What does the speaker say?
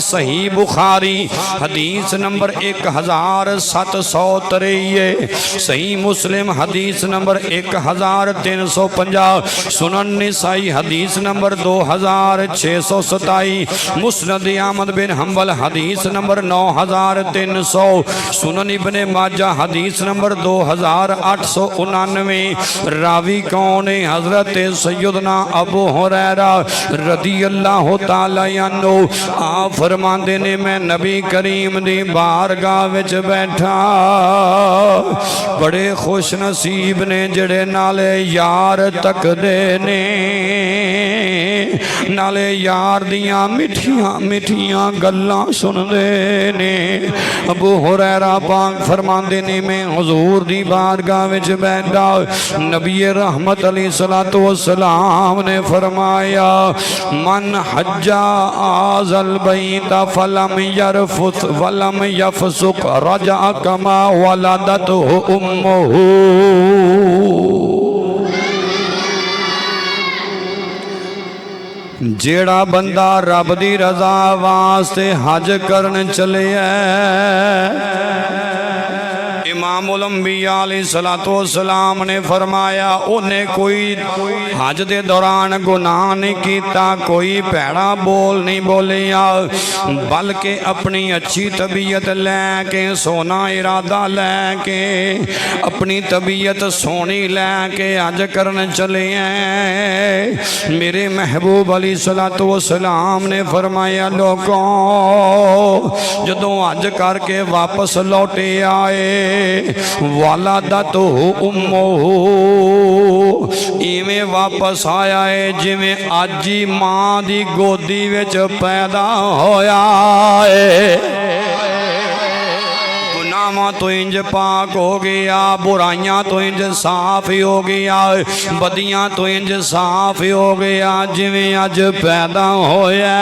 सही बुखारी हदीस नंबर 1753, सही मुस्लिम हदीस नंबर 1350, सुनन निसाई हदीस नंबर 2627, मुस्नद अहमद बिन हंबल हदीस नंबर 9300, सुनन इब्ने माजा हदीस नंबर 2899। रावी कौन है? हजरत सैयदना अबू हुरैरा रदी अल्लाह तआला अन्हु। आप फरमाते ने मैं नबी करीम दी बारगाह विच बैठा, बड़े खुश नसीब ने जड़े नाले यार तकदे ने, नाले यार दियां मिठियां मिठियां गल्लां सुनदे ने। अबू हुरैरा पाक फरमाते ने मैं हुजूर दी बारगाह विच बैठा, नबी रहमत अलैहिस्सलातु वस्सलाम ने फरमाया मन हज्जा आज़ल बैता फलम यरफुस वलम यफसुक रजा कमा वलदतहु उम्मुहु। जेड़ा बंदा रब दी रजा वास्ते हज करन चले इमामुल अंबिया अलैहिस्सलातु वस्सलाम ने फरमाया उन्हें कोई हज दे दौरान गुनाह नहीं किया, कोई भैड़ा बोल नहीं बोलिया, बल्कि अपनी अच्छी तबीयत लैके सोना इरादा लैके अपनी तबीयत सोनी लैके हज करन चले हैं। मेरे महबूब अलैहिस्सलातु वस्सलाम ने फरमाया लोगों जदों हज करके वापस लौटे आए वलदतहु उम्मुहु, इवें वापस आया है जिवें अज ही मां दी गोदी विच पैदा होया है। गुनाहां तो इंज पाक हो गया, बुराइयां तो इंज साफ हो गया, बदियां तो इंज साफ हो गया जिवें अज पैदा होया।